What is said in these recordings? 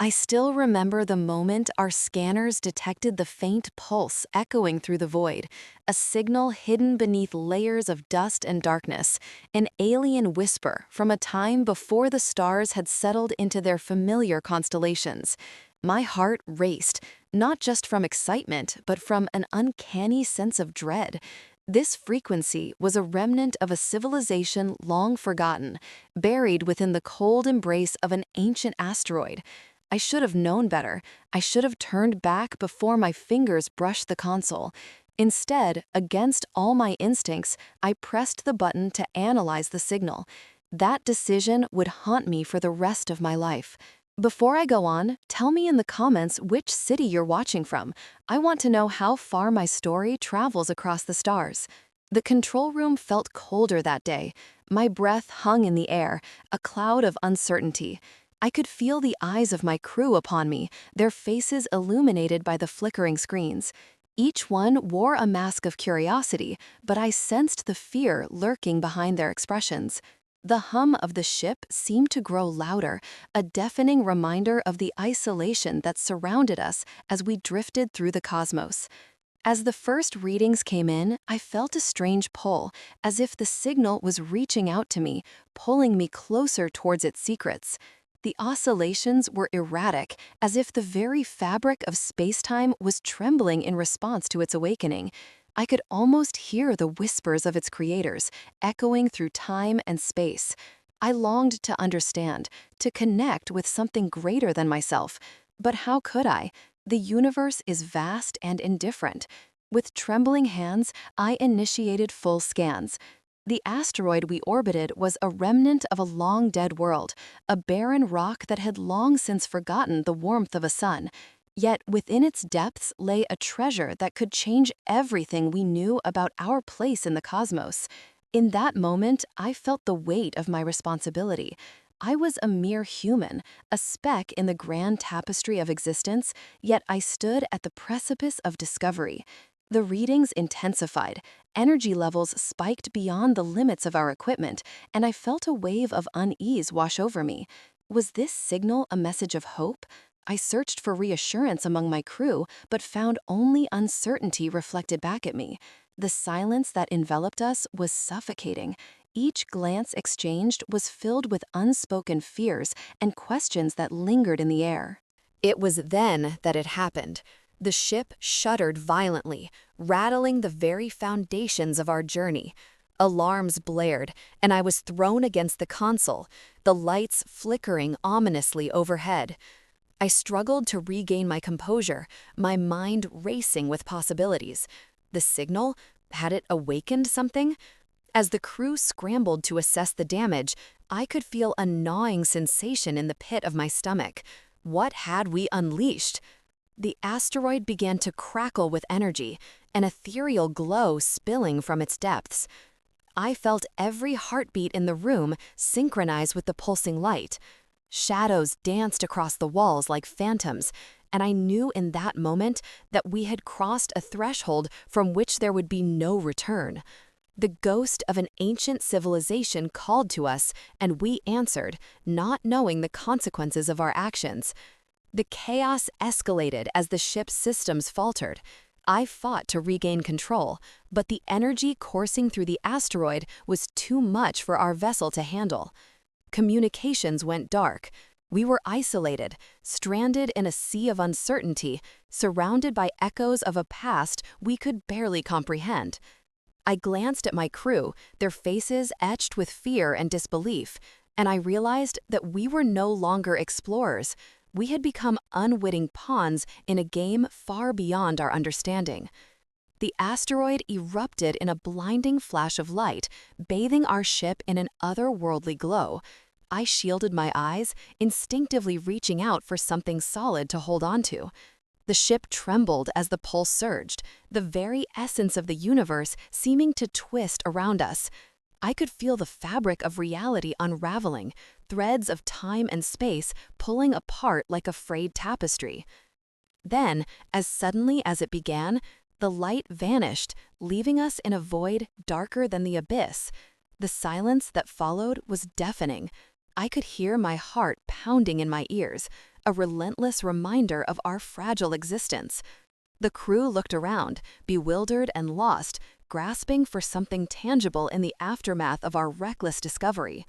I still remember the moment our scanners detected the faint pulse echoing through the void, a signal hidden beneath layers of dust and darkness, an alien whisper from a time before the stars had settled into their familiar constellations. My heart raced, not just from excitement, but from an uncanny sense of dread. This frequency was a remnant of a civilization long forgotten, buried within the cold embrace of an ancient asteroid. I should have known better. I should have turned back before my fingers brushed the console. Instead, against all my instincts, I pressed the button to analyze the signal. That decision would haunt me for the rest of my life. Before I go on, tell me in the comments which city you're watching from. I want to know how far my story travels across the stars. The control room felt colder that day. My breath hung in the air, a cloud of uncertainty. I could feel the eyes of my crew upon me, their faces illuminated by the flickering screens. Each one wore a mask of curiosity, but I sensed the fear lurking behind their expressions. The hum of the ship seemed to grow louder, a deafening reminder of the isolation that surrounded us as we drifted through the cosmos. As the first readings came in, I felt a strange pull, as if the signal was reaching out to me, pulling me closer towards its secrets. The oscillations were erratic, as if the very fabric of space-time was trembling in response to its awakening. I could almost hear the whispers of its creators, echoing through time and space. I longed to understand, to connect with something greater than myself. But how could I? The universe is vast and indifferent. With trembling hands, I initiated full scans. The asteroid we orbited was a remnant of a long-dead world, a barren rock that had long since forgotten the warmth of a sun. Yet within its depths lay a treasure that could change everything we knew about our place in the cosmos. In that moment, I felt the weight of my responsibility. I was a mere human, a speck in the grand tapestry of existence, yet I stood at the precipice of discovery. The readings intensified, energy levels spiked beyond the limits of our equipment, and I felt a wave of unease wash over me. Was this signal a message of hope? I searched for reassurance among my crew, but found only uncertainty reflected back at me. The silence that enveloped us was suffocating. Each glance exchanged was filled with unspoken fears and questions that lingered in the air. It was then that it happened. The ship shuddered violently, rattling the very foundations of our journey. Alarms blared, and I was thrown against the console, the lights flickering ominously overhead. I struggled to regain my composure, my mind racing with possibilities. The signal? Had it awakened something? As the crew scrambled to assess the damage, I could feel a gnawing sensation in the pit of my stomach. What had we unleashed? The asteroid began to crackle with energy, an ethereal glow spilling from its depths. I felt every heartbeat in the room synchronize with the pulsing light. Shadows danced across the walls like phantoms, and I knew in that moment that we had crossed a threshold from which there would be no return. The ghost of an ancient civilization called to us, and we answered, not knowing the consequences of our actions. The chaos escalated as the ship's systems faltered. I fought to regain control, but the energy coursing through the asteroid was too much for our vessel to handle. Communications went dark. We were isolated, stranded in a sea of uncertainty, surrounded by echoes of a past we could barely comprehend. I glanced at my crew, their faces etched with fear and disbelief, and I realized that we were no longer explorers. We had become unwitting pawns in a game far beyond our understanding. The asteroid erupted in a blinding flash of light, bathing our ship in an otherworldly glow. I shielded my eyes, instinctively reaching out for something solid to hold onto. The ship trembled as the pulse surged, the very essence of the universe seeming to twist around us. I could feel the fabric of reality unraveling, threads of time and space pulling apart like a frayed tapestry. Then, as suddenly as it began, the light vanished, leaving us in a void darker than the abyss. The silence that followed was deafening. I could hear my heart pounding in my ears, a relentless reminder of our fragile existence. The crew looked around, bewildered and lost, grasping for something tangible in the aftermath of our reckless discovery.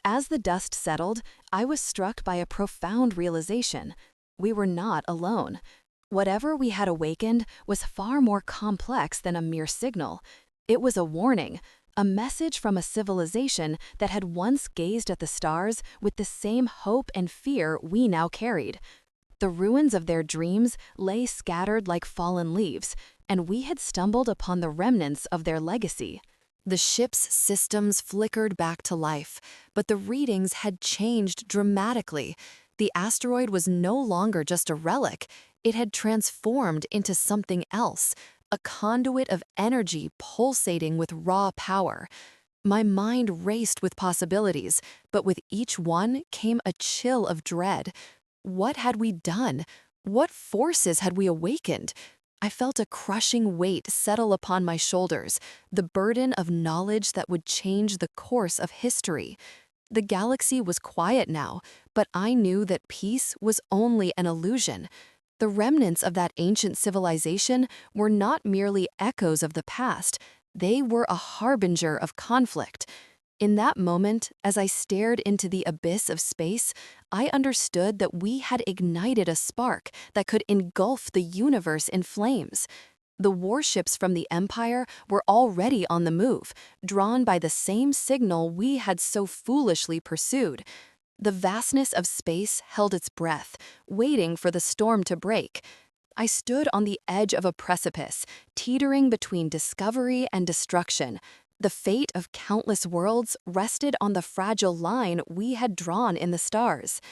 As the dust settled, I was struck by a profound realization. We were not alone. Whatever we had awakened was far more complex than a mere signal. It was a warning, a message from a civilization that had once gazed at the stars with the same hope and fear we now carried. The ruins of their dreams lay scattered like fallen leaves, and we had stumbled upon the remnants of their legacy. The ship's systems flickered back to life, but the readings had changed dramatically. The asteroid was no longer just a relic, it had transformed into something else, a conduit of energy pulsating with raw power. My mind raced with possibilities, but with each one came a chill of dread. What had we done? What forces had we awakened? I felt a crushing weight settle upon my shoulders, the burden of knowledge that would change the course of history. The galaxy was quiet now, but I knew that peace was only an illusion. The remnants of that ancient civilization were not merely echoes of the past, they were a harbinger of conflict. In that moment, as I stared into the abyss of space, I understood that we had ignited a spark that could engulf the universe in flames. The warships from the Empire were already on the move, drawn by the same signal we had so foolishly pursued. The vastness of space held its breath, waiting for the storm to break. I stood on the edge of a precipice, teetering between discovery and destruction. The fate of countless worlds rested on the fragile line we had drawn in the stars.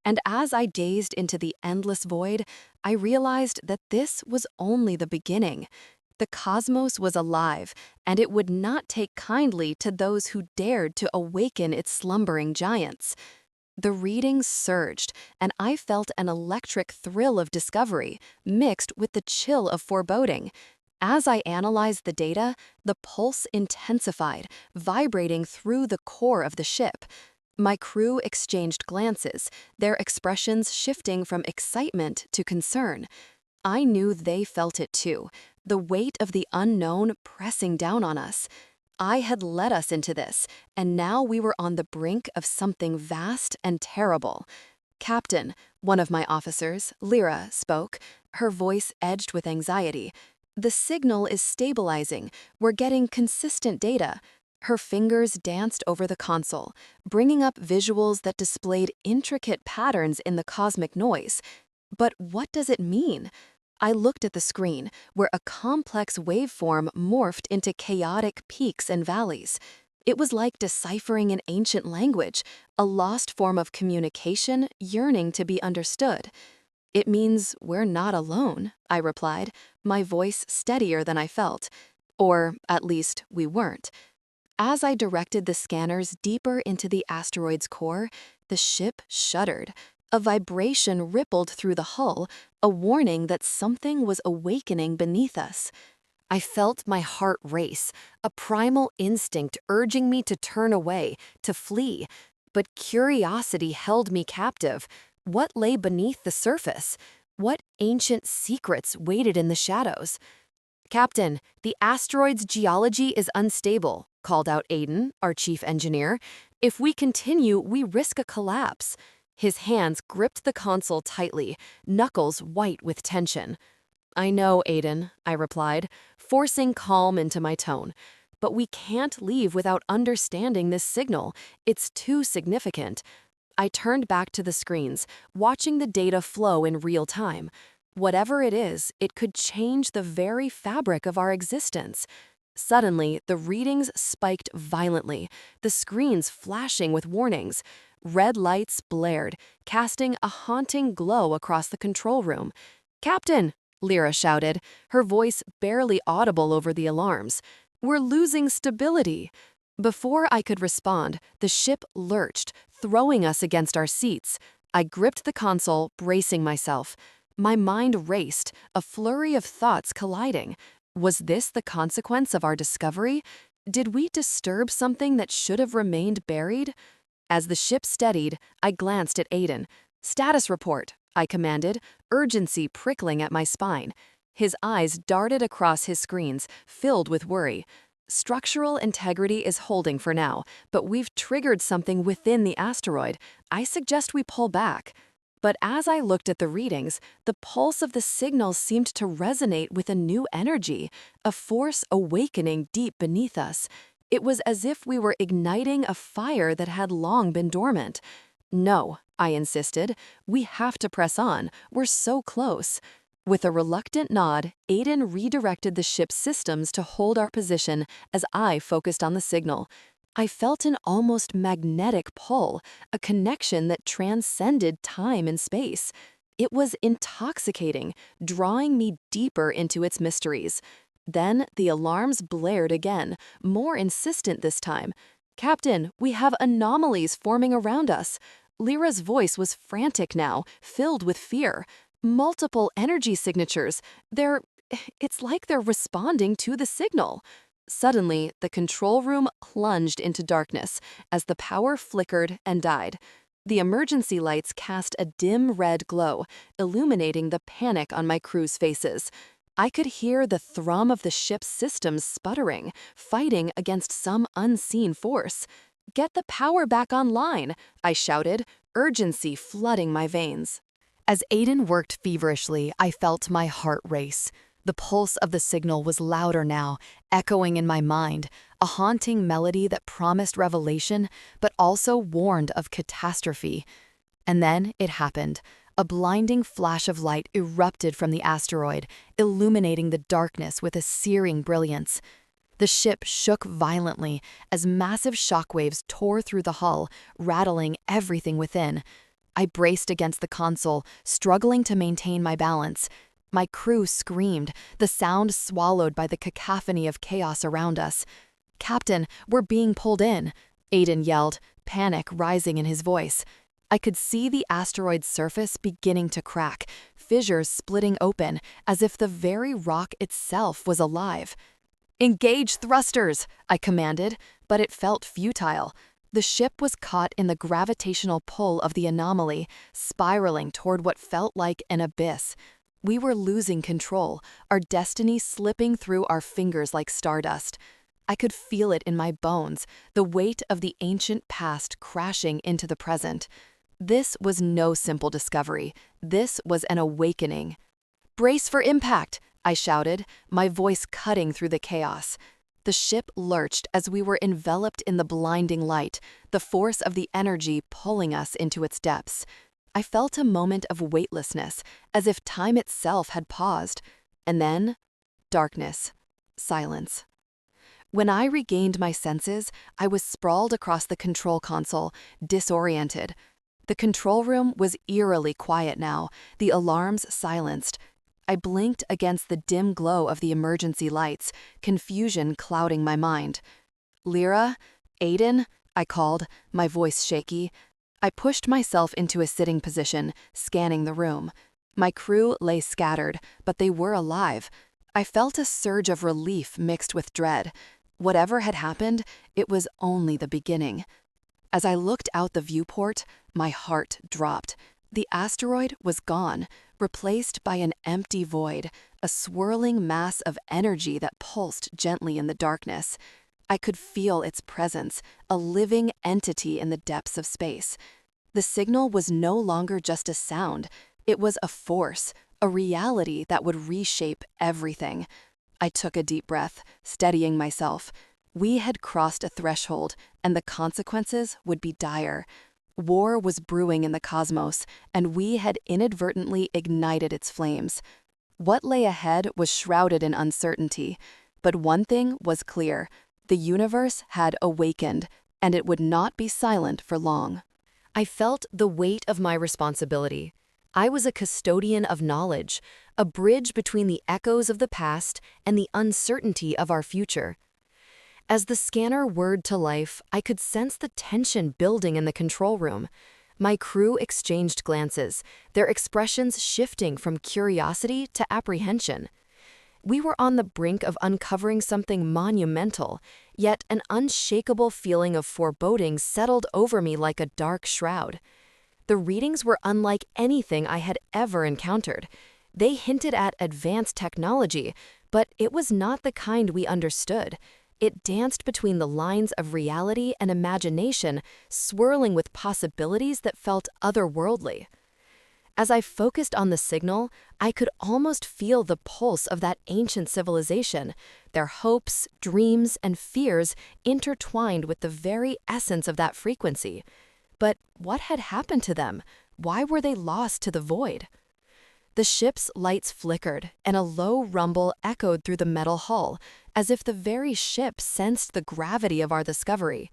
And as I gazed into the endless void, I realized that this was only the beginning. The cosmos was alive, and it would not take kindly to those who dared to awaken its slumbering giants. The readings surged, and I felt an electric thrill of discovery, mixed with the chill of foreboding. As I analyzed the data, the pulse intensified, vibrating through the core of the ship. My crew exchanged glances, their expressions shifting from excitement to concern. I knew they felt it too, the weight of the unknown pressing down on us. I had led us into this, and now we were on the brink of something vast and terrible. Captain, one of my officers, Lyra, spoke, her voice edged with anxiety. The signal is stabilizing. We're getting consistent data. Her fingers danced over the console, bringing up visuals that displayed intricate patterns in the cosmic noise. But what does it mean? I looked at the screen, where a complex waveform morphed into chaotic peaks and valleys. It was like deciphering an ancient language, a lost form of communication yearning to be understood. It means we're not alone, I replied, my voice steadier than I felt. Or, at least, we weren't. As I directed the scanners deeper into the asteroid's core, the ship shuddered. A vibration rippled through the hull, a warning that something was awakening beneath us. I felt my heart race, a primal instinct urging me to turn away, to flee. But curiosity held me captive. What lay beneath the surface? What ancient secrets waited in the shadows? Captain, the asteroid's geology is unstable, called out Aiden, our chief engineer. If we continue, we risk a collapse. His hands gripped the console tightly, knuckles white with tension. I know, Aiden, I replied, forcing calm into my tone. But we can't leave without understanding this signal. It's too significant. I turned back to the screens, watching the data flow in real time. Whatever it is, it could change the very fabric of our existence. Suddenly, the readings spiked violently, the screens flashing with warnings. Red lights blared, casting a haunting glow across the control room. "Captain!" Lyra shouted, her voice barely audible over the alarms. "We're losing stability." Before I could respond, the ship lurched, throwing us against our seats. I gripped the console, bracing myself. My mind raced, a flurry of thoughts colliding. Was this the consequence of our discovery? Did we disturb something that should have remained buried? As the ship steadied, I glanced at Aiden. "Status report," I commanded, urgency prickling at my spine. His eyes darted across his screens, filled with worry. "Structural integrity is holding for now, but we've triggered something within the asteroid. I suggest we pull back." But as I looked at the readings, the pulse of the signal seemed to resonate with a new energy, a force awakening deep beneath us. It was as if we were igniting a fire that had long been dormant. "No," I insisted. "We have to press on. We're so close." With a reluctant nod, Aiden redirected the ship's systems to hold our position as I focused on the signal. I felt an almost magnetic pull, a connection that transcended time and space. It was intoxicating, drawing me deeper into its mysteries. Then the alarms blared again, more insistent this time. "Captain, we have anomalies forming around us." Lyra's voice was frantic now, filled with fear. "Multiple energy signatures. It's like they're responding to the signal." Suddenly, the control room plunged into darkness as the power flickered and died. The emergency lights cast a dim red glow, illuminating the panic on my crew's faces. I could hear the thrum of the ship's systems sputtering, fighting against some unseen force. "Get the power back online," I shouted, urgency flooding my veins. As Aiden worked feverishly, I felt my heart race. The pulse of the signal was louder now, echoing in my mind, a haunting melody that promised revelation, but also warned of catastrophe. And then it happened. A blinding flash of light erupted from the asteroid, illuminating the darkness with a searing brilliance. The ship shook violently as massive shockwaves tore through the hull, rattling everything within. I braced against the console, struggling to maintain my balance. My crew screamed, the sound swallowed by the cacophony of chaos around us. "Captain, we're being pulled in," Aiden yelled, panic rising in his voice. I could see the asteroid's surface beginning to crack, fissures splitting open, as if the very rock itself was alive. "Engage thrusters," I commanded, but it felt futile. The ship was caught in the gravitational pull of the anomaly, spiraling toward what felt like an abyss. We were losing control, our destiny slipping through our fingers like stardust. I could feel it in my bones, the weight of the ancient past crashing into the present. This was no simple discovery. This was an awakening. "Brace for impact," I shouted, my voice cutting through the chaos. The ship lurched as we were enveloped in the blinding light, the force of the energy pulling us into its depths. I felt a moment of weightlessness, as if time itself had paused. And then, darkness, silence. When I regained my senses, I was sprawled across the control console, disoriented. The control room was eerily quiet now, the alarms silenced. I blinked against the dim glow of the emergency lights, confusion clouding my mind. "Lyra? Aiden?" I called, my voice shaky. I pushed myself into a sitting position, scanning the room. My crew lay scattered, but they were alive. I felt a surge of relief mixed with dread. Whatever had happened, it was only the beginning. As I looked out the viewport, my heart dropped. The asteroid was gone, replaced by an empty void, a swirling mass of energy that pulsed gently in the darkness. I could feel its presence, a living entity in the depths of space. The signal was no longer just a sound. It was a force, a reality that would reshape everything. I took a deep breath, steadying myself. We had crossed a threshold, and the consequences would be dire. War was brewing in the cosmos, and we had inadvertently ignited its flames. What lay ahead was shrouded in uncertainty, but one thing was clear: the universe had awakened, and it would not be silent for long. I felt the weight of my responsibility. I was a custodian of knowledge, a bridge between the echoes of the past and the uncertainty of our future. As the scanner whirred to life, I could sense the tension building in the control room. My crew exchanged glances, their expressions shifting from curiosity to apprehension. We were on the brink of uncovering something monumental, yet an unshakable feeling of foreboding settled over me like a dark shroud. The readings were unlike anything I had ever encountered. They hinted at advanced technology, but it was not the kind we understood. It danced between the lines of reality and imagination, swirling with possibilities that felt otherworldly. As I focused on the signal, I could almost feel the pulse of that ancient civilization, their hopes, dreams, and fears intertwined with the very essence of that frequency. But what had happened to them? Why were they lost to the void? The ship's lights flickered, and a low rumble echoed through the metal hull, as if the very ship sensed the gravity of our discovery.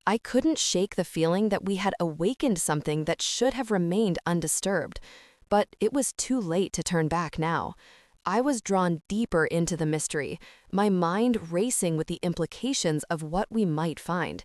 I couldn't shake the feeling that we had awakened something that should have remained undisturbed, but it was too late to turn back now. I was drawn deeper into the mystery, my mind racing with the implications of what we might find.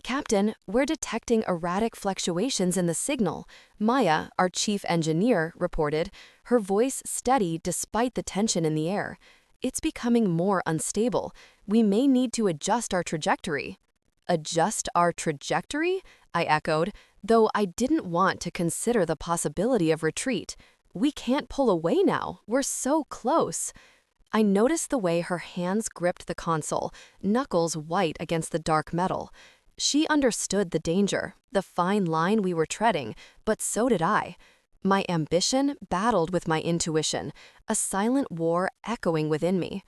"Captain, we're detecting erratic fluctuations in the signal," Maya, our chief engineer, reported, her voice steady despite the tension in the air. "It's becoming more unstable. We may need to adjust our trajectory." "Adjust our trajectory?" I echoed, though I didn't want to consider the possibility of retreat. "We can't pull away now. We're so close." I noticed the way her hands gripped the console, knuckles white against the dark metal. She understood the danger, the fine line we were treading, but so did I. My ambition battled with my intuition, a silent war echoing within me.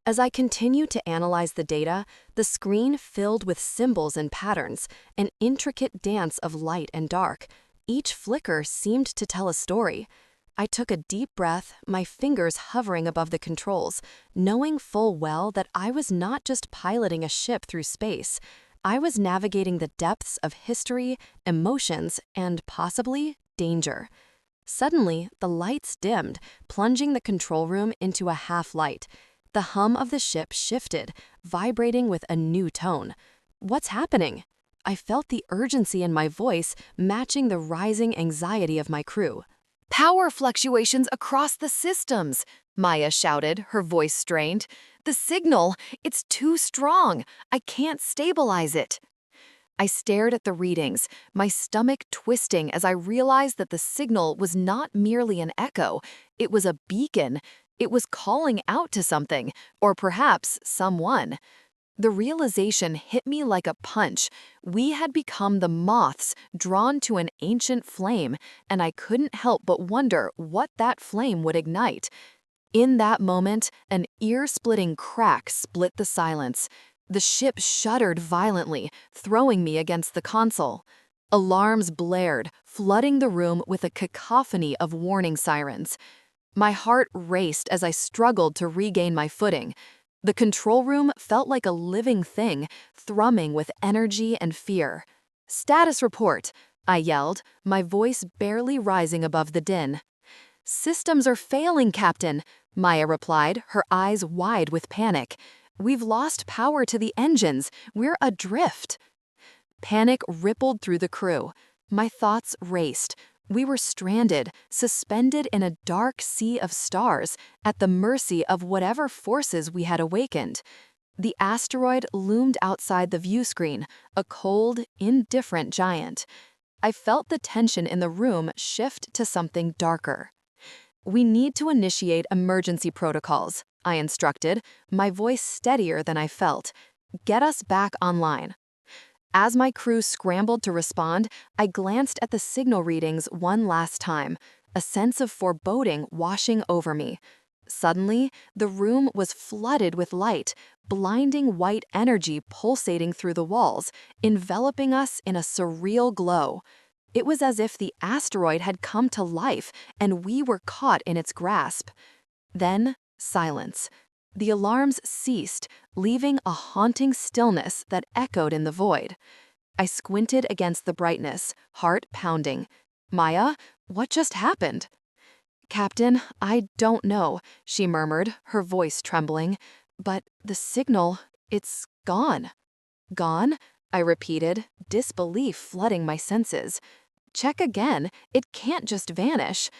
As I continued to analyze the data, the screen filled with symbols and patterns, an intricate dance of light and dark. Each flicker seemed to tell a story. I took a deep breath, my fingers hovering above the controls, knowing full well that I was not just piloting a ship through space. I was navigating the depths of history, emotions, and possibly danger. Suddenly, the lights dimmed, plunging the control room into a half-light. The hum of the ship shifted, vibrating with a new tone. "What's happening?" I felt the urgency in my voice matching the rising anxiety of my crew. "Power fluctuations across the systems," Maya shouted, her voice strained. "The signal, it's too strong. I can't stabilize it." I stared at the readings, my stomach twisting as I realized that the signal was not merely an echo, it was a beacon. It was calling out to something, or perhaps someone. The realization hit me like a punch. We had become the moths drawn to an ancient flame, and I couldn't help but wonder what that flame would ignite. In that moment, an ear-splitting crack split the silence. The ship shuddered violently, throwing me against the console. Alarms blared, flooding the room with a cacophony of warning sirens. My heart raced as I struggled to regain my footing. The control room felt like a living thing, thrumming with energy and fear. "Status report," I yelled, my voice barely rising above the din. "Systems are failing, Captain," Maya replied, her eyes wide with panic. "We've lost power to the engines. We're adrift." Panic rippled through the crew. My thoughts raced. We were stranded, suspended in a dark sea of stars, at the mercy of whatever forces we had awakened. The asteroid loomed outside the view screen, a cold, indifferent giant. I felt the tension in the room shift to something darker. "We need to initiate emergency protocols," I instructed, my voice steadier than I felt. "Get us back online." As my crew scrambled to respond, I glanced at the signal readings one last time, a sense of foreboding washing over me. Suddenly, the room was flooded with light, blinding white energy pulsating through the walls, enveloping us in a surreal glow. It was as if the asteroid had come to life and we were caught in its grasp. Then, silence. The alarms ceased, leaving a haunting stillness that echoed in the void. I squinted against the brightness, heart pounding. "Maya, what just happened?" "Captain, I don't know," she murmured, her voice trembling. "But the signal, it's gone." "Gone?" I repeated, disbelief flooding my senses. "Check again, it can't just vanish."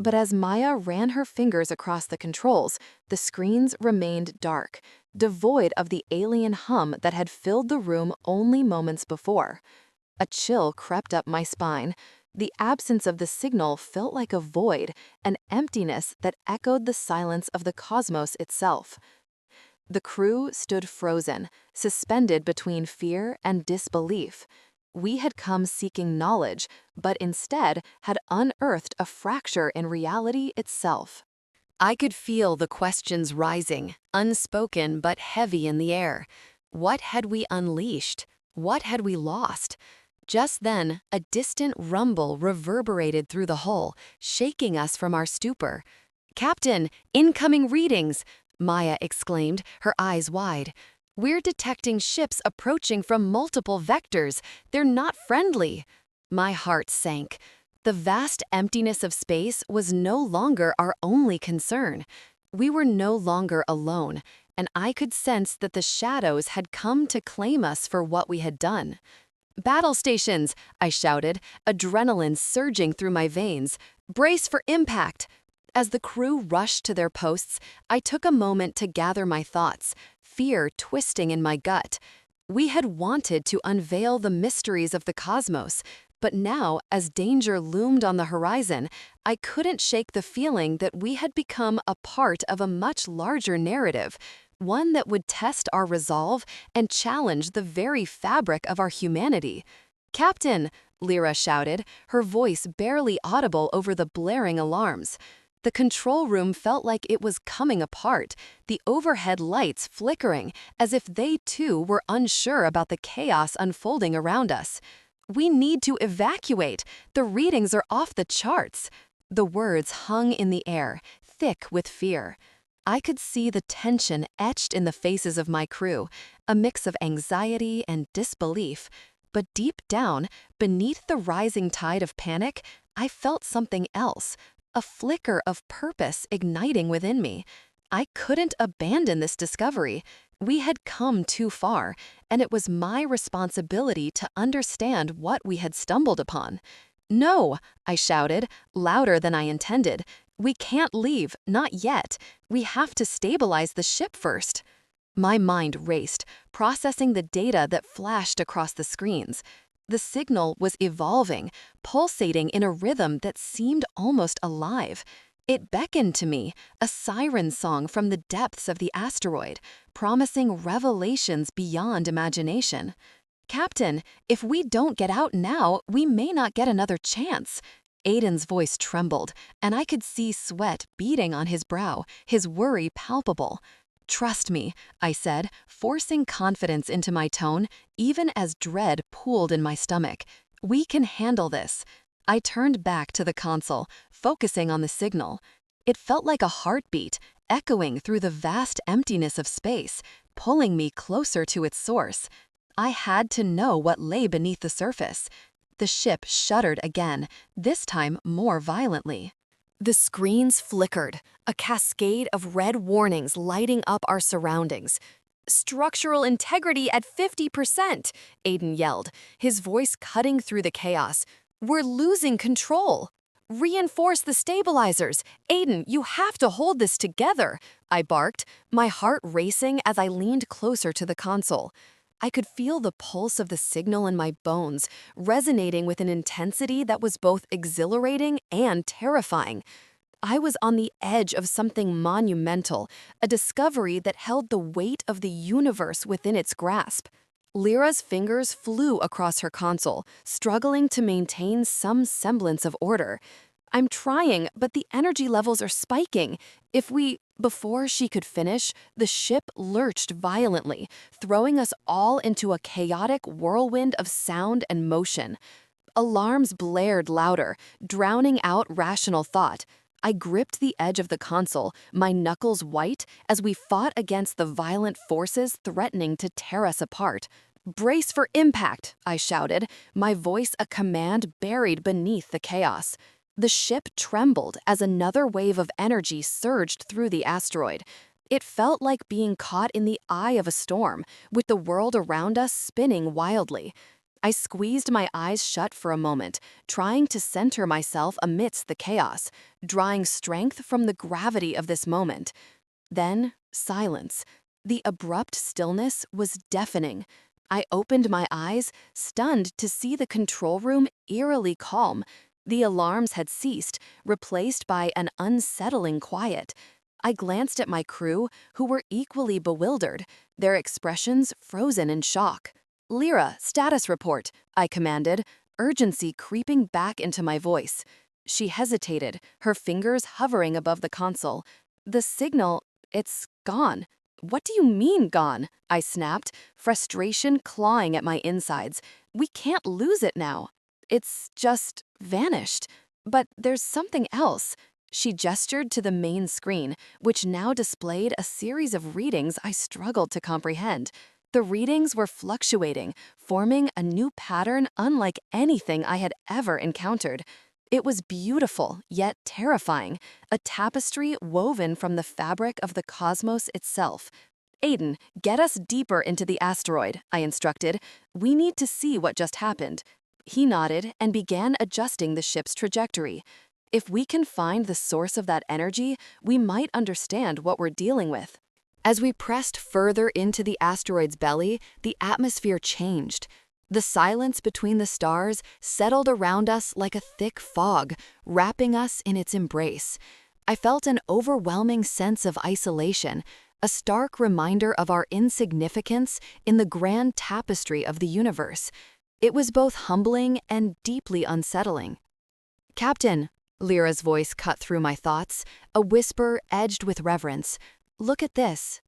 But as Maya ran her fingers across the controls, the screens remained dark, devoid of the alien hum that had filled the room only moments before. A chill crept up my spine. The absence of the signal felt like a void, an emptiness that echoed the silence of the cosmos itself. The crew stood frozen, suspended between fear and disbelief. We had come seeking knowledge, but instead had unearthed a fracture in reality itself. I could feel the questions rising, unspoken but heavy in the air. What had we unleashed? What had we lost? Just then, a distant rumble reverberated through the hull, shaking us from our stupor. "Captain, incoming readings!" Maya exclaimed, her eyes wide. "We're detecting ships approaching from multiple vectors. They're not friendly." My heart sank. The vast emptiness of space was no longer our only concern. We were no longer alone, and I could sense that the shadows had come to claim us for what we had done. "Battle stations!" I shouted, adrenaline surging through my veins. "Brace for impact!" As the crew rushed to their posts, I took a moment to gather my thoughts, fear twisting in my gut. We had wanted to unveil the mysteries of the cosmos, but now, as danger loomed on the horizon, I couldn't shake the feeling that we had become a part of a much larger narrative, one that would test our resolve and challenge the very fabric of our humanity. "Captain!" Lyra shouted, her voice barely audible over the blaring alarms. The control room felt like it was coming apart, the overhead lights flickering, as if they too were unsure about the chaos unfolding around us. "We need to evacuate! The readings are off the charts!" The words hung in the air, thick with fear. I could see the tension etched in the faces of my crew, a mix of anxiety and disbelief. But deep down, beneath the rising tide of panic, I felt something else, a flicker of purpose igniting within me. I couldn't abandon this discovery. We had come too far, and it was my responsibility to understand what we had stumbled upon. "No!" I shouted, louder than I intended. "We can't leave, not yet. We have to stabilize the ship first." My mind raced, processing the data that flashed across the screens. The signal was evolving, pulsating in a rhythm that seemed almost alive. It beckoned to me, a siren song from the depths of the asteroid, promising revelations beyond imagination. "Captain, if we don't get out now, we may not get another chance." Aiden's voice trembled, and I could see sweat beading on his brow, his worry palpable. "Trust me," I said, forcing confidence into my tone, even as dread pooled in my stomach. "We can handle this." I turned back to the console, focusing on the signal. It felt like a heartbeat, echoing through the vast emptiness of space, pulling me closer to its source. I had to know what lay beneath the surface. The ship shuddered again, this time more violently. The screens flickered, a cascade of red warnings lighting up our surroundings. "Structural integrity at 50%, Aiden yelled, his voice cutting through the chaos. "We're losing control." "Reinforce the stabilizers. Aiden, you have to hold this together," I barked, my heart racing as I leaned closer to the console. I could feel the pulse of the signal in my bones, resonating with an intensity that was both exhilarating and terrifying. I was on the edge of something monumental, a discovery that held the weight of the universe within its grasp. Lyra's fingers flew across her console, struggling to maintain some semblance of order. "I'm trying, but the energy levels are spiking. If we..." Before she could finish, the ship lurched violently, throwing us all into a chaotic whirlwind of sound and motion. Alarms blared louder, drowning out rational thought. I gripped the edge of the console, my knuckles white, as we fought against the violent forces threatening to tear us apart. "Brace for impact," I shouted, my voice a command buried beneath the chaos. The ship trembled as another wave of energy surged through the asteroid. It felt like being caught in the eye of a storm, with the world around us spinning wildly. I squeezed my eyes shut for a moment, trying to center myself amidst the chaos, drawing strength from the gravity of this moment. Then, silence. The abrupt stillness was deafening. I opened my eyes, stunned to see the control room eerily calm. The alarms had ceased, replaced by an unsettling quiet. I glanced at my crew, who were equally bewildered, their expressions frozen in shock. "Lyra, status report," I commanded, urgency creeping back into my voice. She hesitated, her fingers hovering above the console. "The signal, it's gone." "What do you mean, gone?" I snapped, frustration clawing at my insides. "We can't lose it now." "It's just vanished. But there's something else." She gestured to the main screen, which now displayed a series of readings I struggled to comprehend. The readings were fluctuating, forming a new pattern unlike anything I had ever encountered. It was beautiful, yet terrifying, a tapestry woven from the fabric of the cosmos itself. "Aiden, get us deeper into the asteroid," I instructed. "We need to see what just happened." He nodded and began adjusting the ship's trajectory. "If we can find the source of that energy, we might understand what we're dealing with." As we pressed further into the asteroid's belly, the atmosphere changed. The silence between the stars settled around us like a thick fog, wrapping us in its embrace. I felt an overwhelming sense of isolation, a stark reminder of our insignificance in the grand tapestry of the universe. It was both humbling and deeply unsettling. "Captain," Lyra's voice cut through my thoughts, a whisper edged with reverence. "Look at this."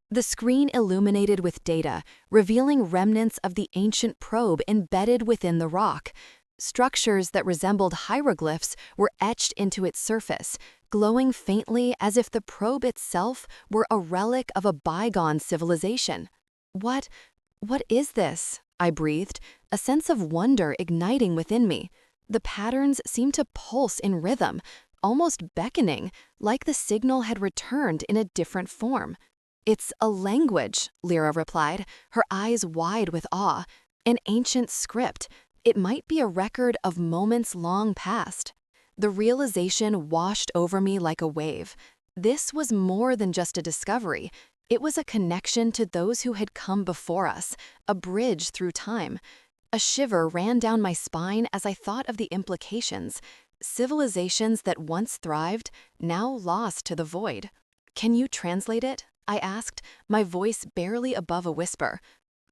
The screen illuminated with data, revealing remnants of the ancient probe embedded within the rock. Structures that resembled hieroglyphs were etched into its surface, glowing faintly as if the probe itself were a relic of a bygone civilization. What is this?" I breathed, a sense of wonder igniting within me. The patterns seemed to pulse in rhythm, almost beckoning, like the signal had returned in a different form. "It's a language," Lyra replied, her eyes wide with awe. "An ancient script. It might be a record of moments long past." The realization washed over me like a wave. This was more than just a discovery. It was a connection to those who had come before us, a bridge through time. A shiver ran down my spine as I thought of the implications. Civilizations that once thrived, now lost to the void. "Can you translate it?" I asked, my voice barely above a whisper.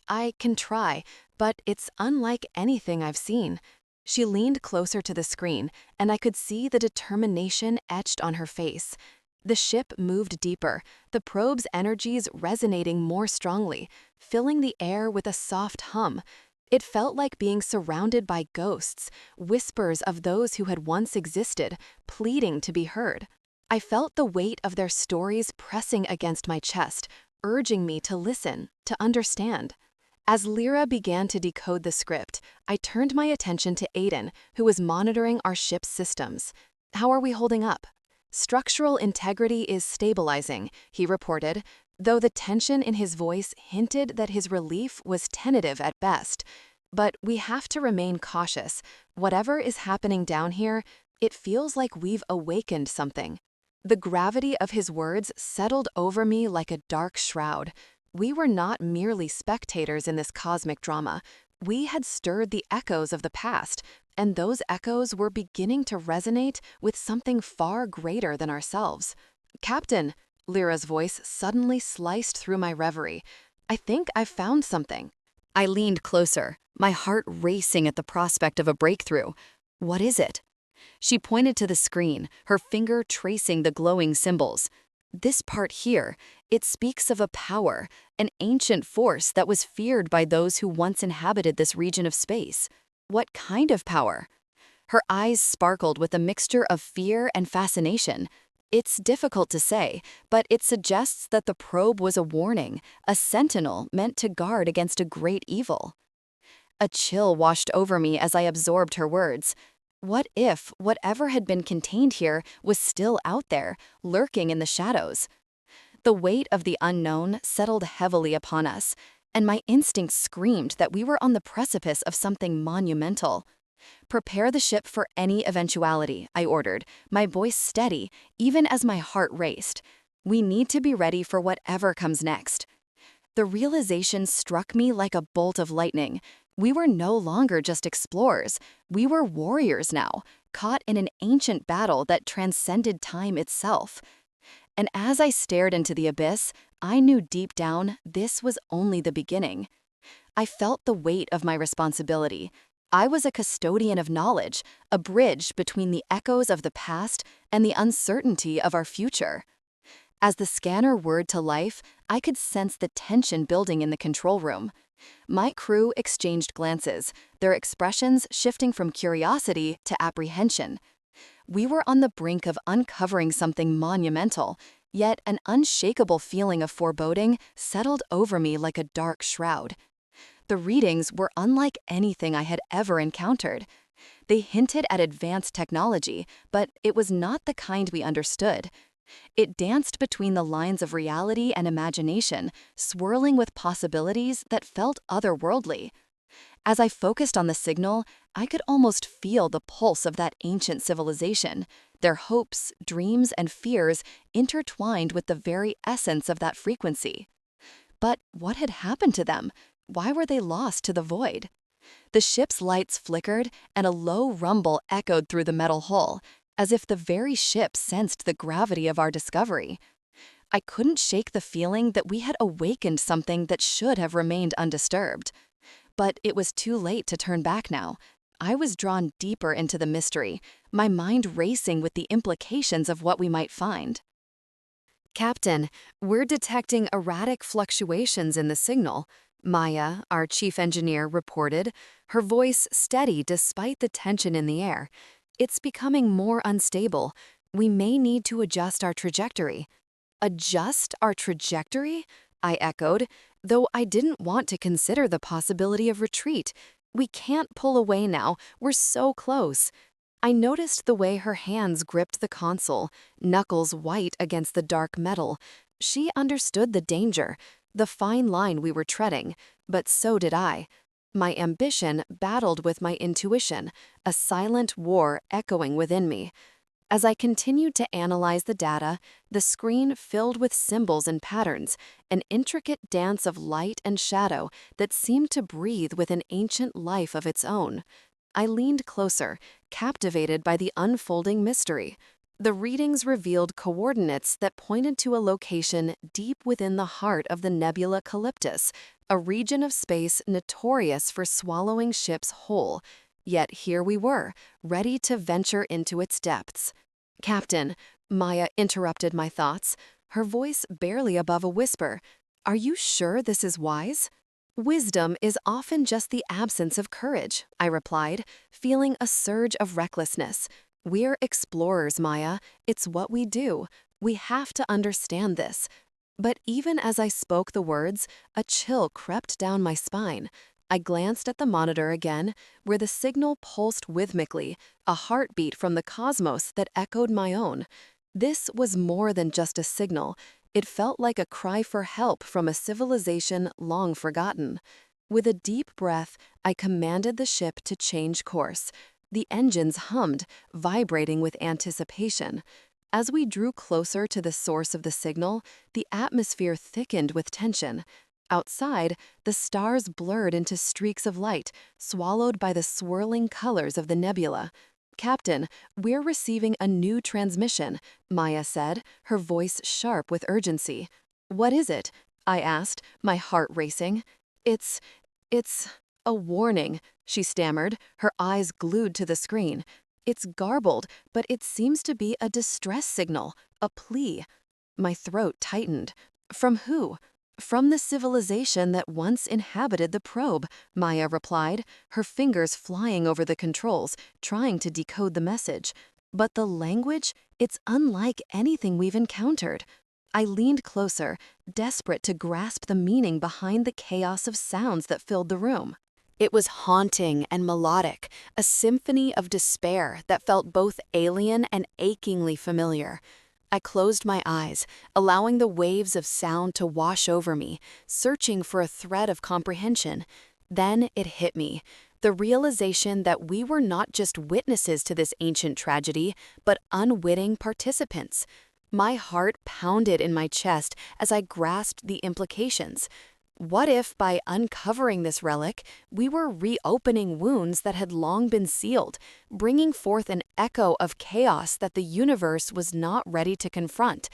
"I can try, but it's unlike anything I've seen." She leaned closer to the screen, and I could see the determination etched on her face. The ship moved deeper, the probe's energies resonating more strongly, filling the air with a soft hum. It felt like being surrounded by ghosts, whispers of those who had once existed, pleading to be heard. I felt the weight of their stories pressing against my chest, urging me to listen, to understand. As Lyra began to decode the script, I turned my attention to Aiden, who was monitoring our ship's systems. "How are we holding up?" "Structural integrity is stabilizing," he reported, though the tension in his voice hinted that his relief was tentative at best. "But we have to remain cautious. Whatever is happening down here, it feels like we've awakened something." The gravity of his words settled over me like a dark shroud. We were not merely spectators in this cosmic drama. We had stirred the echoes of the past, and those echoes were beginning to resonate with something far greater than ourselves. "Captain," Lyra's voice suddenly sliced through my reverie. "I think I've found something." I leaned closer, my heart racing at the prospect of a breakthrough. "What is it?" She pointed to the screen, her finger tracing the glowing symbols. "This part here, it speaks of a power, an ancient force that was feared by those who once inhabited this region of space." "What kind of power?" Her eyes sparkled with a mixture of fear and fascination. "It's difficult to say, but it suggests that the probe was a warning, a sentinel meant to guard against a great evil." A chill washed over me as I absorbed her words. What if whatever had been contained here was still out there, lurking in the shadows? The weight of the unknown settled heavily upon us, and my instincts screamed that we were on the precipice of something monumental. "Prepare the ship for any eventuality," I ordered, my voice steady, even as my heart raced. "We need to be ready for whatever comes next." The realization struck me like a bolt of lightning. We were no longer just explorers. We were warriors now, caught in an ancient battle that transcended time itself. And as I stared into the abyss, I knew deep down this was only the beginning. I felt the weight of my responsibility. I was a custodian of knowledge, a bridge between the echoes of the past and the uncertainty of our future. As the scanner whirred to life, I could sense the tension building in the control room. My crew exchanged glances, their expressions shifting from curiosity to apprehension. We were on the brink of uncovering something monumental, yet an unshakable feeling of foreboding settled over me like a dark shroud. The readings were unlike anything I had ever encountered. They hinted at advanced technology, but it was not the kind we understood. It danced between the lines of reality and imagination, swirling with possibilities that felt otherworldly. As I focused on the signal, I could almost feel the pulse of that ancient civilization, their hopes, dreams, and fears intertwined with the very essence of that frequency. But what had happened to them? Why were they lost to the void? The ship's lights flickered, and a low rumble echoed through the metal hull, as if the very ship sensed the gravity of our discovery. I couldn't shake the feeling that we had awakened something that should have remained undisturbed. But it was too late to turn back now. I was drawn deeper into the mystery, my mind racing with the implications of what we might find. Captain, we're detecting erratic fluctuations in the signal, Maya, our chief engineer, reported, her voice steady despite the tension in the air. It's becoming more unstable. We may need to adjust our trajectory. Adjust our trajectory? I echoed, though I didn't want to consider the possibility of retreat. We can't pull away now, we're so close. I noticed the way her hands gripped the console, knuckles white against the dark metal. She understood the danger, the fine line we were treading, but so did I. My ambition battled with my intuition, a silent war echoing within me. As I continued to analyze the data, the screen filled with symbols and patterns, an intricate dance of light and shadow that seemed to breathe with an ancient life of its own. I leaned closer, captivated by the unfolding mystery. The readings revealed coordinates that pointed to a location deep within the heart of the nebula Calyptus, a region of space notorious for swallowing ships whole. Yet here we were, ready to venture into its depths. Captain, Maya interrupted my thoughts, her voice barely above a whisper. Are you sure this is wise? Wisdom is often just the absence of courage, I replied, feeling a surge of recklessness. We're explorers, Maya. It's what we do. We have to understand this. But even as I spoke the words, a chill crept down my spine. I glanced at the monitor again, where the signal pulsed rhythmically, a heartbeat from the cosmos that echoed my own. This was more than just a signal. It felt like a cry for help from a civilization long forgotten. With a deep breath, I commanded the ship to change course. The engines hummed, vibrating with anticipation. As we drew closer to the source of the signal, the atmosphere thickened with tension. Outside, the stars blurred into streaks of light, swallowed by the swirling colors of the nebula. Captain, we're receiving a new transmission, Maya said, her voice sharp with urgency. What is it? I asked, my heart racing. It's a warning, she stammered, her eyes glued to the screen. It's garbled, but it seems to be a distress signal, a plea. My throat tightened. From who? From the civilization that once inhabited the probe, Maya replied, her fingers flying over the controls, trying to decode the message. But the language, it's unlike anything we've encountered. I leaned closer, desperate to grasp the meaning behind the chaos of sounds that filled the room. It was haunting and melodic, a symphony of despair that felt both alien and achingly familiar. I closed my eyes, allowing the waves of sound to wash over me, searching for a thread of comprehension. Then it hit me, the realization that we were not just witnesses to this ancient tragedy, but unwitting participants. My heart pounded in my chest as I grasped the implications. What if, by uncovering this relic, we were reopening wounds that had long been sealed, bringing forth an echo of chaos that the universe was not ready to confront?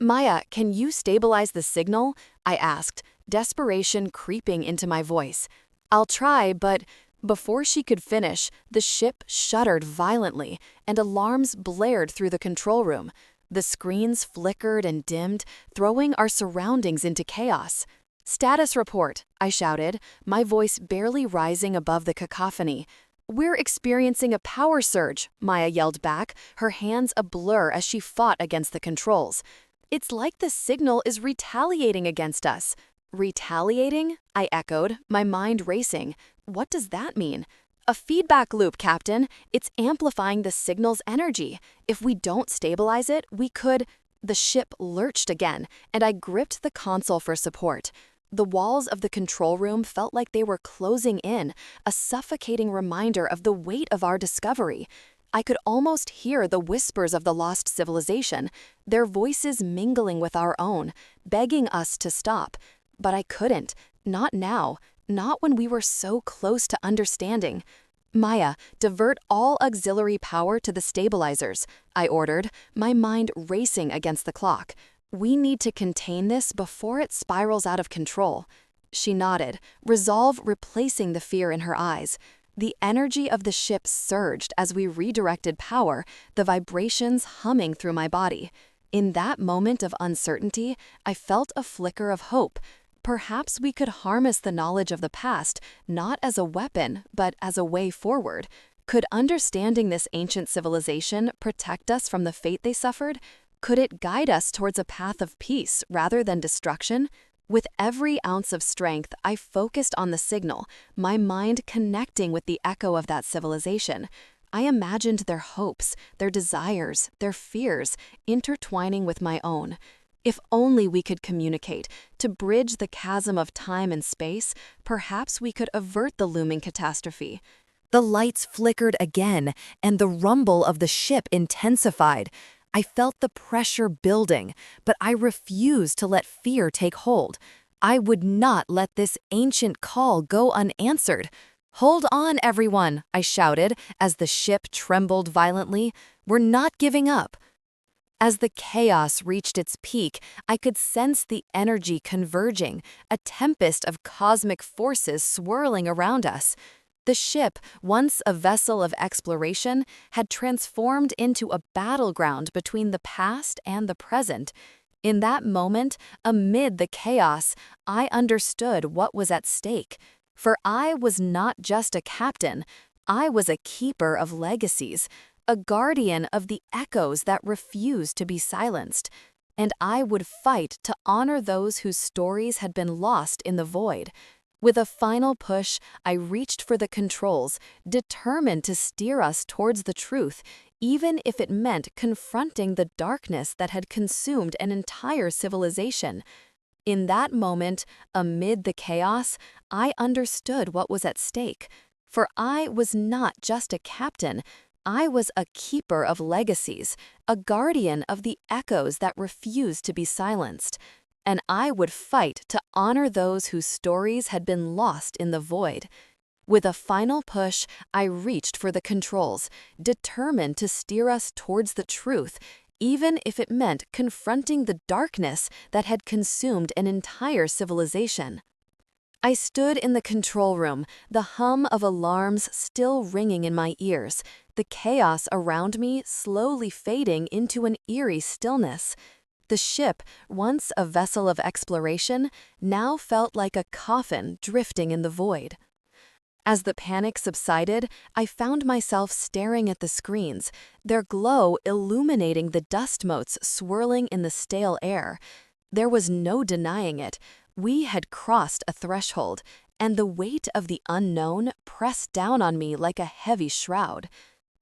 Maya, can you stabilize the signal? I asked, desperation creeping into my voice. I'll try, but before she could finish, the ship shuddered violently, and alarms blared through the control room. The screens flickered and dimmed, throwing our surroundings into chaos. Status report, I shouted, my voice barely rising above the cacophony. We're experiencing a power surge, Maya yelled back, her hands a blur as she fought against the controls. It's like the signal is retaliating against us. Retaliating? I echoed, my mind racing. What does that mean? A feedback loop, Captain. It's amplifying the signal's energy. If we don't stabilize it, we could... The ship lurched again, and I gripped the console for support. The walls of the control room felt like they were closing in, a suffocating reminder of the weight of our discovery. I could almost hear the whispers of the lost civilization, their voices mingling with our own, begging us to stop. But I couldn't. Not now. Not when we were so close to understanding. Maya, divert all auxiliary power to the stabilizers, I ordered, my mind racing against the clock. We need to contain this before it spirals out of control. She nodded, resolve replacing the fear in her eyes. The energy of the ship surged as we redirected power, the vibrations humming through my body. In that moment of uncertainty, I felt a flicker of hope. Perhaps we could harness the knowledge of the past, not as a weapon, but as a way forward. Could understanding this ancient civilization protect us from the fate they suffered? Could it guide us towards a path of peace rather than destruction? With every ounce of strength, I focused on the signal, my mind connecting with the echo of that civilization. I imagined their hopes, their desires, their fears, intertwining with my own. If only we could communicate, to bridge the chasm of time and space, perhaps we could avert the looming catastrophe. The lights flickered again, and the rumble of the ship intensified. I felt the pressure building, but I refused to let fear take hold. I would not let this ancient call go unanswered. "Hold on, everyone," I shouted as the ship trembled violently. "We're not giving up." As the chaos reached its peak, I could sense the energy converging, a tempest of cosmic forces swirling around us. The ship, once a vessel of exploration, had transformed into a battleground between the past and the present. In that moment, amid the chaos, I understood what was at stake. For I was not just a captain, I was a keeper of legacies, a guardian of the echoes that refused to be silenced. And I would fight to honor those whose stories had been lost in the void. With a final push, I reached for the controls, determined to steer us towards the truth, even if it meant confronting the darkness that had consumed an entire civilization. In that moment, amid the chaos, I understood what was at stake. For I was not just a captain, I was a keeper of legacies, a guardian of the echoes that refused to be silenced. And I would fight to honor those whose stories had been lost in the void. With a final push, I reached for the controls, determined to steer us towards the truth, even if it meant confronting the darkness that had consumed an entire civilization. I stood in the control room, the hum of alarms still ringing in my ears, the chaos around me slowly fading into an eerie stillness. The ship, once a vessel of exploration, now felt like a coffin drifting in the void. As the panic subsided, I found myself staring at the screens, their glow illuminating the dust motes swirling in the stale air. There was no denying it. We had crossed a threshold, and the weight of the unknown pressed down on me like a heavy shroud.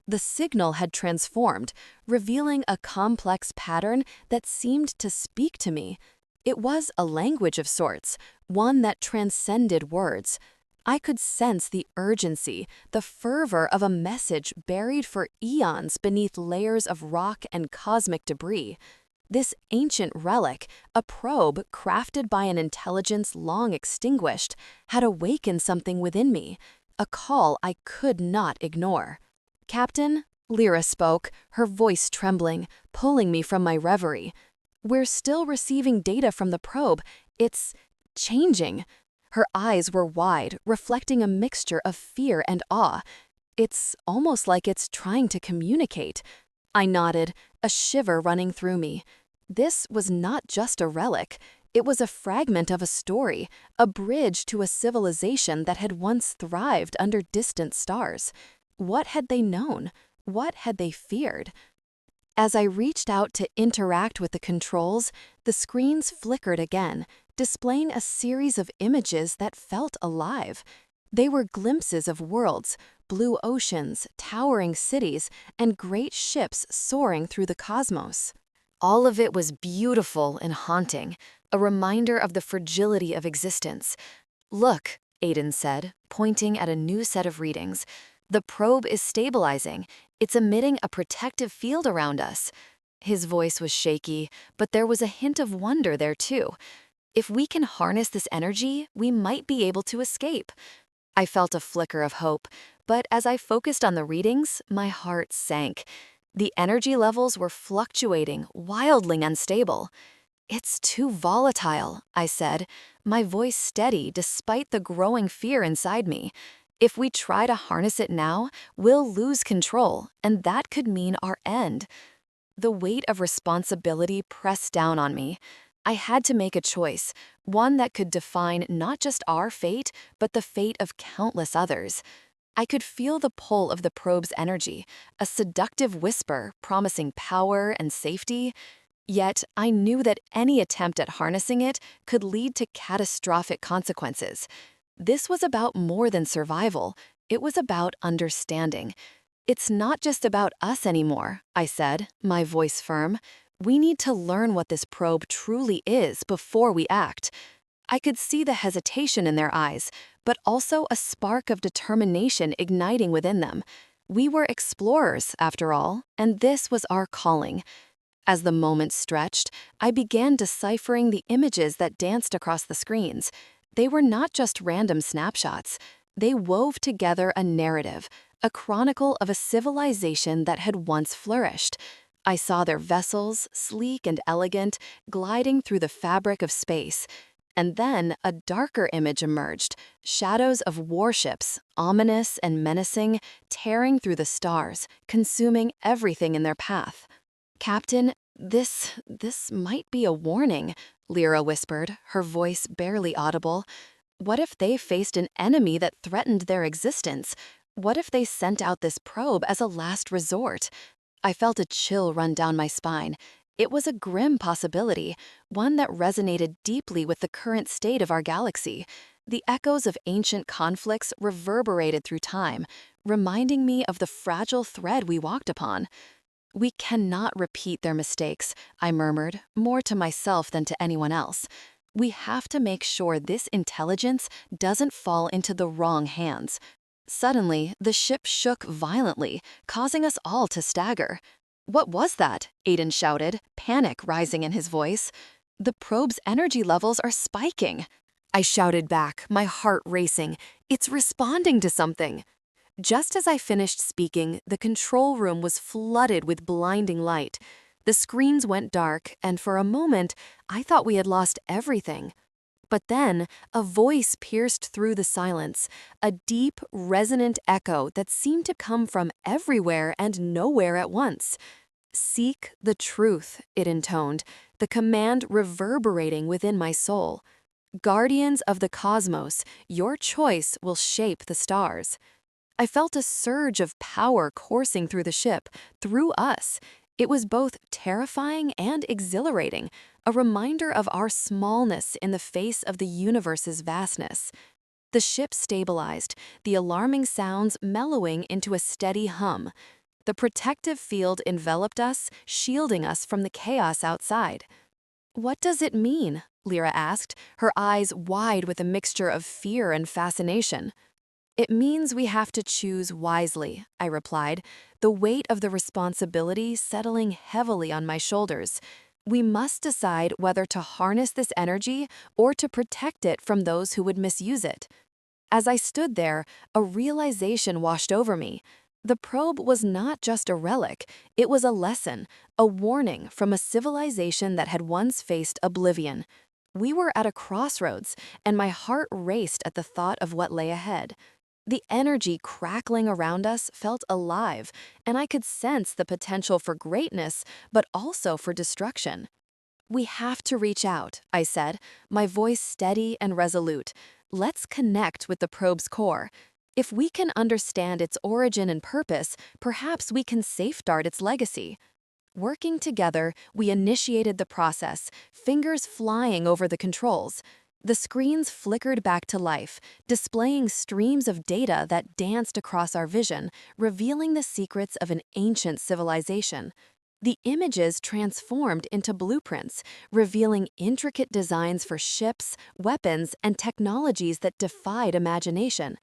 The signal had transformed, revealing a complex pattern that seemed to speak to me. It was a language of sorts, one that transcended words. I could sense the urgency, the fervor of a message buried for eons beneath layers of rock and cosmic debris. This ancient relic, a probe crafted by an intelligence long extinguished, had awakened something within me, a call I could not ignore. "Captain," Lyra spoke, her voice trembling, pulling me from my reverie. "We're still receiving data from the probe. It's changing." Her eyes were wide, reflecting a mixture of fear and awe. "It's almost like it's trying to communicate." I nodded, a shiver running through me. This was not just a relic. It was a fragment of a story, a bridge to a civilization that had once thrived under distant stars. What had they known? What had they feared? As I reached out to interact with the controls, the screens flickered again, displaying a series of images that felt alive. They were glimpses of worlds, blue oceans, towering cities, and great ships soaring through the cosmos. All of it was beautiful and haunting, a reminder of the fragility of existence. "Look," Aiden said, pointing at a new set of readings. "The probe is stabilizing. It's emitting a protective field around us." His voice was shaky, but there was a hint of wonder there too. "If we can harness this energy, we might be able to escape." I felt a flicker of hope, but as I focused on the readings, my heart sank. The energy levels were fluctuating, wildly unstable. "It's too volatile," I said, my voice steady despite the growing fear inside me. "If we try to harness it now, we'll lose control, and that could mean our end." The weight of responsibility pressed down on me. I had to make a choice, one that could define not just our fate, but the fate of countless others. I could feel the pull of the probe's energy, a seductive whisper promising power and safety. Yet I knew that any attempt at harnessing it could lead to catastrophic consequences. This was about more than survival. It was about understanding. "It's not just about us anymore," I said, my voice firm. "We need to learn what this probe truly is before we act." I could see the hesitation in their eyes, but also a spark of determination igniting within them. We were explorers, after all, and this was our calling. As the moment stretched, I began deciphering the images that danced across the screens. They were not just random snapshots. They wove together a narrative, a chronicle of a civilization that had once flourished. I saw their vessels, sleek and elegant, gliding through the fabric of space. And then a darker image emerged, shadows of warships, ominous and menacing, tearing through the stars, consuming everything in their path. "Captain, this might be a warning," Lyra whispered, her voice barely audible. "What if they faced an enemy that threatened their existence? What if they sent out this probe as a last resort?" I felt a chill run down my spine. It was a grim possibility, one that resonated deeply with the current state of our galaxy. The echoes of ancient conflicts reverberated through time, reminding me of the fragile thread we walked upon. "We cannot repeat their mistakes," I murmured, more to myself than to anyone else. "We have to make sure this intelligence doesn't fall into the wrong hands." Suddenly, the ship shook violently, causing us all to stagger. "What was that?" Aiden shouted, panic rising in his voice. "The probe's energy levels are spiking." I shouted back, my heart racing. "It's responding to something." Just as I finished speaking, the control room was flooded with blinding light. The screens went dark, and for a moment, I thought we had lost everything. But then, a voice pierced through the silence, a deep, resonant echo that seemed to come from everywhere and nowhere at once. "Seek the truth," it intoned, the command reverberating within my soul. "Guardians of the cosmos, your choice will shape the stars." I felt a surge of power coursing through the ship, through us. It was both terrifying and exhilarating, a reminder of our smallness in the face of the universe's vastness. The ship stabilized, the alarming sounds mellowing into a steady hum. The protective field enveloped us, shielding us from the chaos outside. "What does it mean?" Lyra asked, her eyes wide with a mixture of fear and fascination. "It means we have to choose wisely," I replied, the weight of the responsibility settling heavily on my shoulders. We must decide whether to harness this energy or to protect it from those who would misuse it. As I stood there, a realization washed over me. The probe was not just a relic, it was a lesson, a warning from a civilization that had once faced oblivion. We were at a crossroads, and my heart raced at the thought of what lay ahead. The energy crackling around us felt alive, and I could sense the potential for greatness, but also for destruction. "We have to reach out," I said, my voice steady and resolute. "Let's connect with the probe's core. If we can understand its origin and purpose, perhaps we can safeguard its legacy." Working together, we initiated the process, fingers flying over the controls. The screens flickered back to life, displaying streams of data that danced across our vision, revealing the secrets of an ancient civilization. The images transformed into blueprints, revealing intricate designs for ships, weapons, and technologies that defied imagination.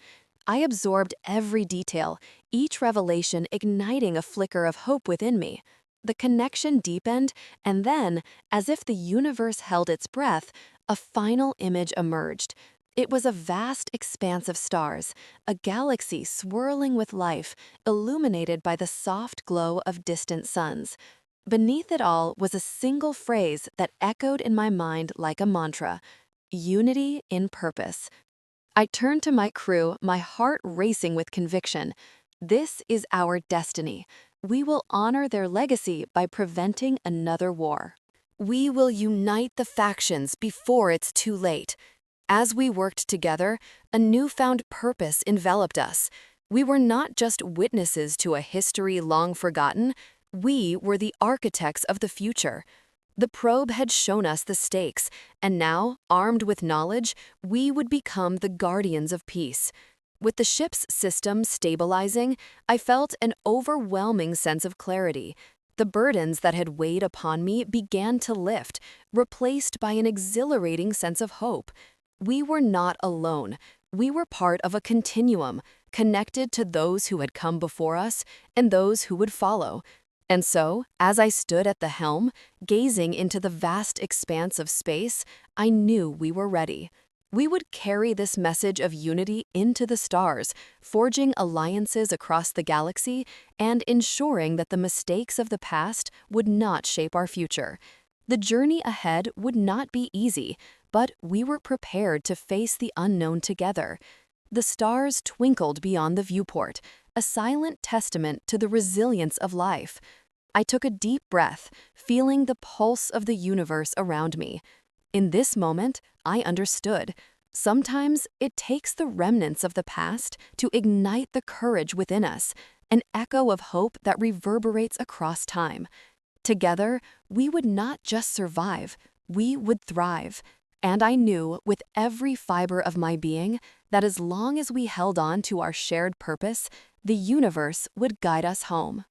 I absorbed every detail, each revelation igniting a flicker of hope within me. The connection deepened, and then, as if the universe held its breath, a final image emerged. It was a vast expanse of stars, a galaxy swirling with life, illuminated by the soft glow of distant suns. Beneath it all was a single phrase that echoed in my mind like a mantra: unity in purpose. I turned to my crew, my heart racing with conviction. This is our destiny. We will honor their legacy by preventing another war. We will unite the factions before it's too late. As we worked together, a newfound purpose enveloped us. We were not just witnesses to a history long forgotten, we were the architects of the future. The probe had shown us the stakes, and now, armed with knowledge, we would become the guardians of peace. With the ship's system stabilizing, I felt an overwhelming sense of clarity. The burdens that had weighed upon me began to lift, replaced by an exhilarating sense of hope. We were not alone. We were part of a continuum, connected to those who had come before us and those who would follow. And so, as I stood at the helm, gazing into the vast expanse of space, I knew we were ready. We would carry this message of unity into the stars, forging alliances across the galaxy and ensuring that the mistakes of the past would not shape our future. The journey ahead would not be easy, but we were prepared to face the unknown together. The stars twinkled beyond the viewport, a silent testament to the resilience of life. I took a deep breath, feeling the pulse of the universe around me. In this moment, I understood. Sometimes it takes the remnants of the past to ignite the courage within us, an echo of hope that reverberates across time. Together, we would not just survive, we would thrive. And I knew with every fiber of my being that as long as we held on to our shared purpose, the universe would guide us home.